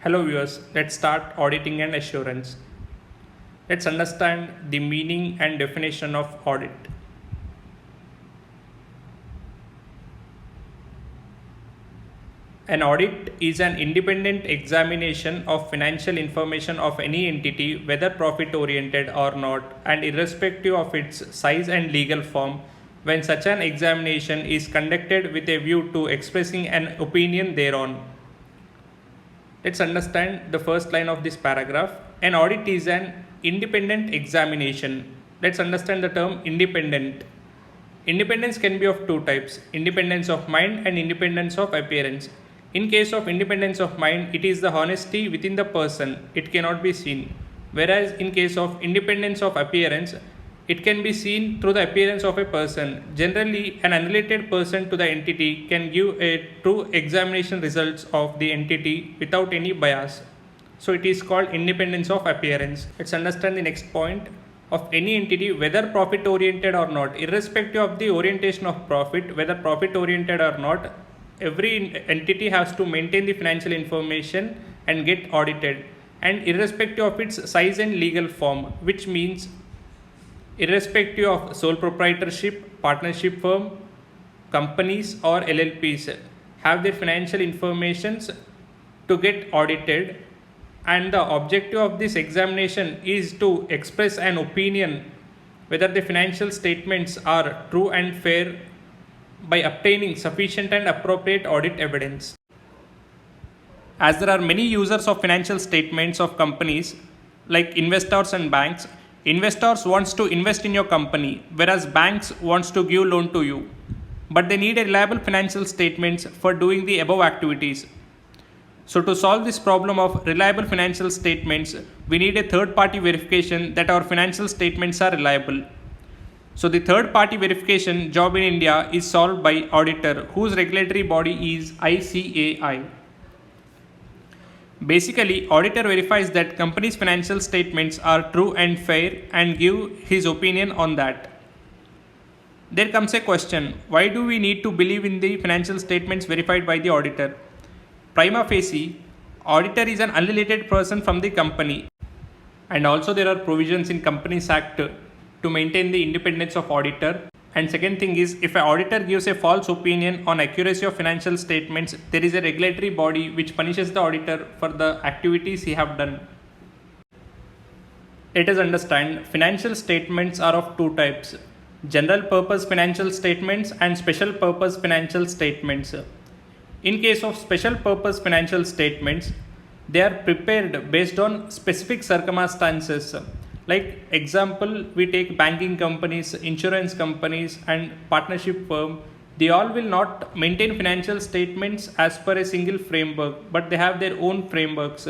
Hello viewers, let's start auditing and assurance. Let's understand the meaning and definition of audit. An audit is an independent examination of financial information of any entity, whether profit oriented or not, and irrespective of its size and legal form. When such an examination is conducted with a view to expressing an opinion thereon. Let's understand the first line of this paragraph. An audit is an independent examination. Let's understand the term independent. Independence can be of two types, independence of mind and independence of appearance. In case of independence of mind, it is the honesty within the person, it cannot be seen. Whereas in case of independence of appearance, it can be seen through the appearance of a person. Generally, an unrelated person to the entity can give a true examination results of the entity without any bias. So it is called independence of appearance. Let's understand the next point of any entity, whether profit oriented or not. Irrespective of the orientation of profit, whether profit oriented or not, every entity has to maintain the financial information and get audited, and irrespective of its size and legal form, which means irrespective of sole proprietorship, partnership firm, companies or LLPs have their financial informations to get audited, and the objective of this examination is to express an opinion whether the financial statements are true and fair by obtaining sufficient and appropriate audit evidence. As there are many users of financial statements of companies like investors and banks, investors wants to invest in your company, whereas banks wants to give loan to you. But they need a reliable financial statements for doing the above activities. So to solve this problem of reliable financial statements, we need a third party verification that our financial statements are reliable. So the third party verification job in India is solved by auditor, whose regulatory body is ICAI. Basically, auditor verifies that company's financial statements are true and fair and give his opinion on that. There comes a question, why do we need to believe in the financial statements verified by the auditor? Prima facie, auditor is an unrelated person from the company, and also there are provisions in Companies Act to maintain the independence of auditor. And second thing is, if an auditor gives a false opinion on accuracy of financial statements, there is a regulatory body which punishes the auditor for the activities he have done. Let us understand, financial statements are of two types, general purpose financial statements and special purpose financial statements. In case of special purpose financial statements, they are prepared based on specific circumstances. Like example, we take banking companies, insurance companies and partnership firm. They all will not maintain financial statements as per a single framework, but they have their own frameworks.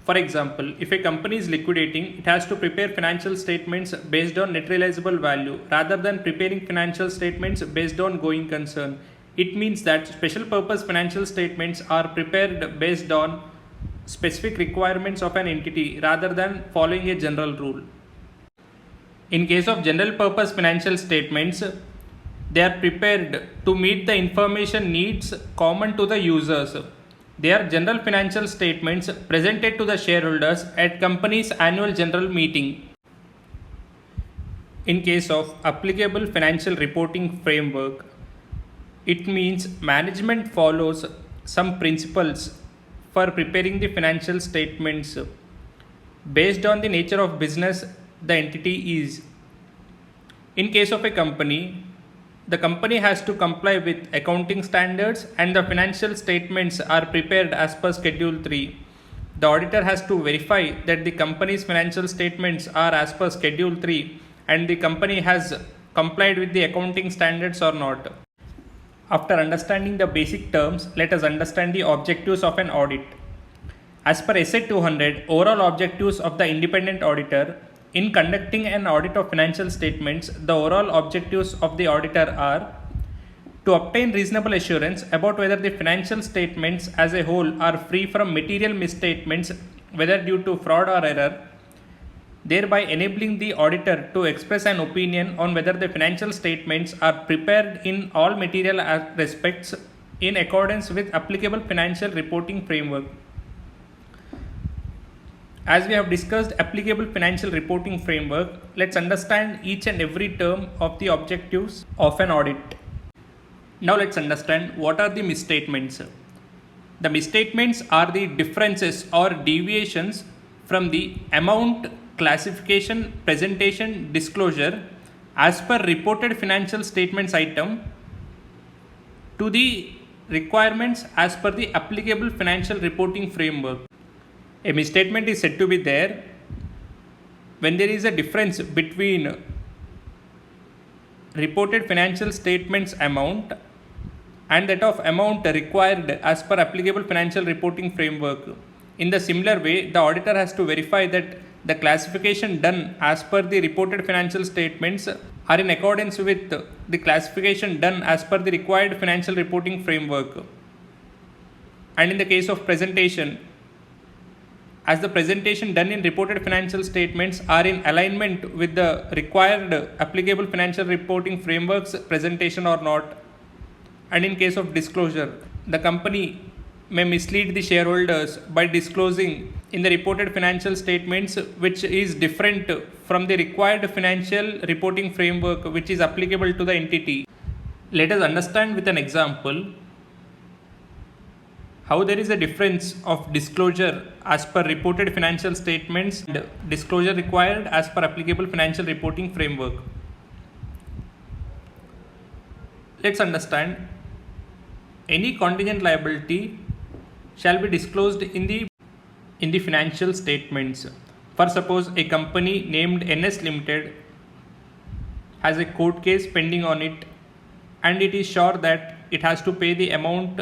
For example, if a company is liquidating, it has to prepare financial statements based on net realizable value rather than preparing financial statements based on going concern. It means that special purpose financial statements are prepared based on specific requirements of an entity rather than following a general rule. In case of general purpose financial statements, they are prepared to meet the information needs common to the users. They are general financial statements presented to the shareholders at company's annual general meeting. In case of applicable financial reporting framework, it means management follows some principles for preparing the financial statements based on the nature of business the entity is. In case of a company, the company has to comply with accounting standards and the financial statements are prepared as per Schedule 3. The auditor has to verify that the company's financial statements are as per Schedule 3 and the company has complied with the accounting standards or not. After understanding the basic terms, let us understand the objectives of an audit. As per SA 200, overall objectives of the independent auditor in conducting an audit of financial statements, the overall objectives of the auditor are to obtain reasonable assurance about whether the financial statements as a whole are free from material misstatements, whether due to fraud or error, thereby enabling the auditor to express an opinion on whether the financial statements are prepared in all material respects in accordance with applicable financial reporting framework. As we have discussed applicable financial reporting framework, let's understand each and every term of the objectives of an audit. Now let's understand what are the misstatements. The misstatements are the differences or deviations from the amount, classification, presentation, disclosure as per reported financial statements item to the requirements as per the applicable financial reporting framework. A misstatement is said to be there when there is a difference between reported financial statements amount and that of amount required as per applicable financial reporting framework. In the similar way, the auditor has to verify that the classification done as per the reported financial statements are in accordance with the classification done as per the required financial reporting framework. And in the case of presentation, as the presentation done in reported financial statements are in alignment with the required applicable financial reporting framework's presentation or not. And in case of disclosure, the company may mislead the shareholders by disclosing in the reported financial statements which is different from the required financial reporting framework which is applicable to the entity. Let us understand with an example how there is a difference of disclosure as per reported financial statements and disclosure required as per applicable financial reporting framework. Let's understand. Any contingent liability shall be disclosed in the financial statements. For suppose a company named NS Limited has a court case pending on it and it is sure that it has to pay the amount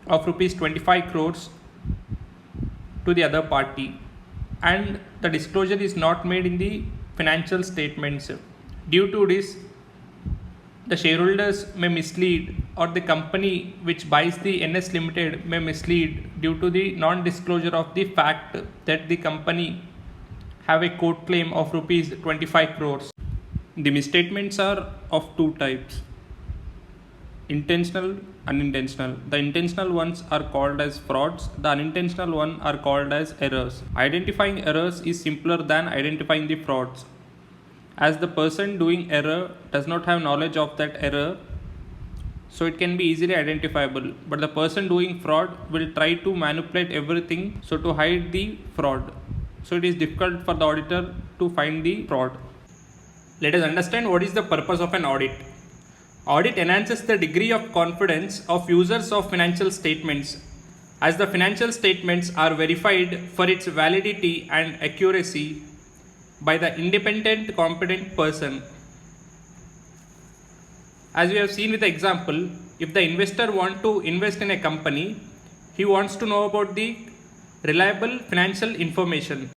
of rupees 25 crores to the other party, and the disclosure is not made in the financial statements. Due to this, the shareholders may mislead, or the company which buys the NS Limited may mislead due to the non-disclosure of the fact that the company have a court claim of rupees 25 crores. The misstatements are of two types: intentional, unintentional. The intentional ones are called as frauds, the unintentional ones are called as errors. Identifying errors is simpler than identifying the frauds, as the person doing error does not have knowledge of that error, so it can be easily identifiable, but the person doing fraud will try to manipulate everything so to hide the fraud, so it is difficult for the auditor to find the fraud. Let us understand what is the purpose of an audit. Audit enhances the degree of confidence of users of financial statements, as the financial statements are verified for its validity and accuracy by the independent competent person. As we have seen with the example, if the investor wants to invest in a company, he wants to know about the reliable financial information.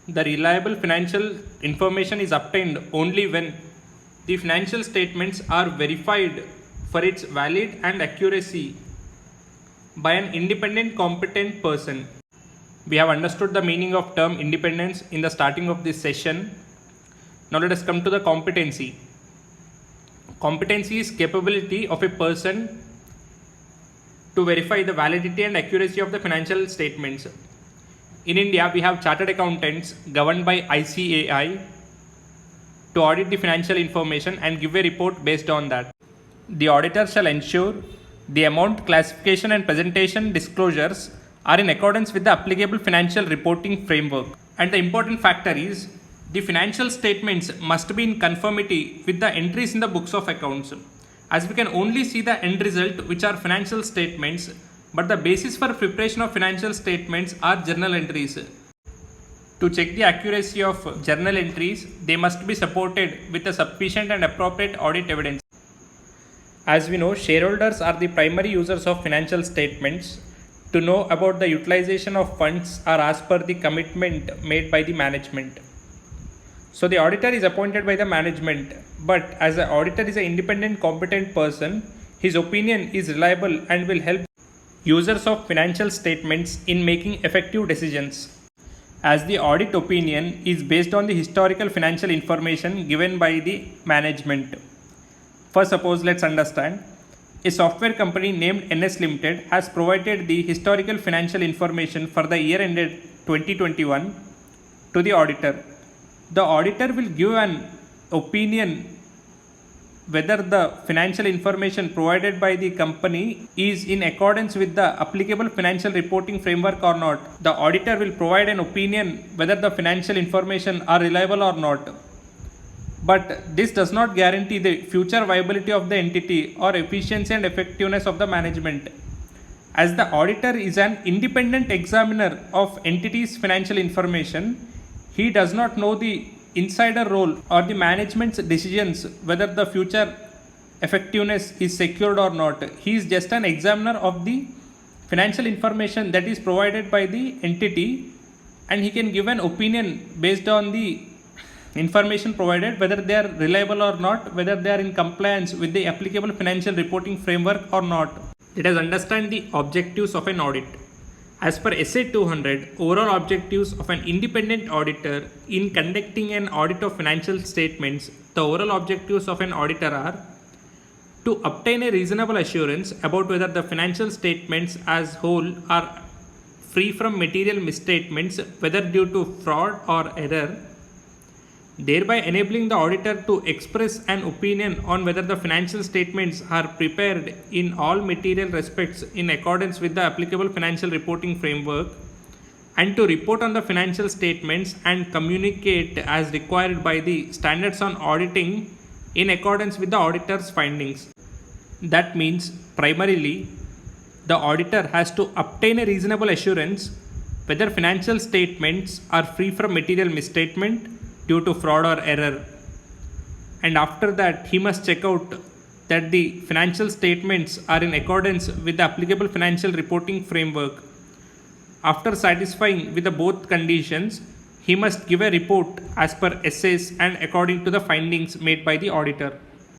The reliable financial information is obtained only when the financial statements are verified for its valid and accuracy by an independent competent person. We have understood the meaning of term independence in the starting of this session. Now let us come to the competency. Competency is capability of a person to verify the validity and accuracy of the financial statements. In India, we have chartered accountants governed by ICAI to audit the financial information and give a report based on that. The auditor shall ensure the amount, classification and presentation disclosures are in accordance with the applicable financial reporting framework. And the important factor is the financial statements must be in conformity with the entries in the books of accounts, as we can only see the end result, which are financial statements, but the basis for preparation of financial statements are journal entries. To check the accuracy of journal entries, they must be supported with a sufficient and appropriate audit evidence. As we know, shareholders are the primary users of financial statements. To know about the utilization of funds are as per the commitment made by the management. So the auditor is appointed by the management, but as the auditor is an independent competent person, his opinion is reliable and will help users of financial statements in making effective decisions, as the audit opinion is based on the historical financial information given by the management. First, suppose let's understand. A software company named NS Limited has provided the historical financial information for the year ended 2021 to the auditor. The auditor will give an opinion whether the financial information provided by the company is in accordance with the applicable financial reporting framework or not. The auditor will provide an opinion whether the financial information are reliable or not. But this does not guarantee the future viability of the entity or efficiency and effectiveness of the management. As the auditor is an independent examiner of entity's financial information, he does not know the insider role or the management's decisions whether the future effectiveness is secured or not. He is just an examiner of the financial information that is provided by the entity, and he can give an opinion based on the information provided whether they are reliable or not, whether they are in compliance with the applicable financial reporting framework or not. Let us understand the objectives of an audit. As per SA 200, overall objectives of an independent auditor in conducting an audit of financial statements, the overall objectives of an auditor are to obtain a reasonable assurance about whether the financial statements as whole are free from material misstatements, whether due to fraud or error, thereby enabling the auditor to express an opinion on whether the financial statements are prepared in all material respects in accordance with the applicable financial reporting framework, and to report on the financial statements and communicate as required by the standards on auditing in accordance with the auditor's findings. That means primarily the auditor has to obtain a reasonable assurance whether financial statements are free from material misstatement due to fraud or error, and after that he must check out that the financial statements are in accordance with the applicable financial reporting framework. After satisfying with the both conditions, he must give a report as per essays and according to the findings made by the auditor.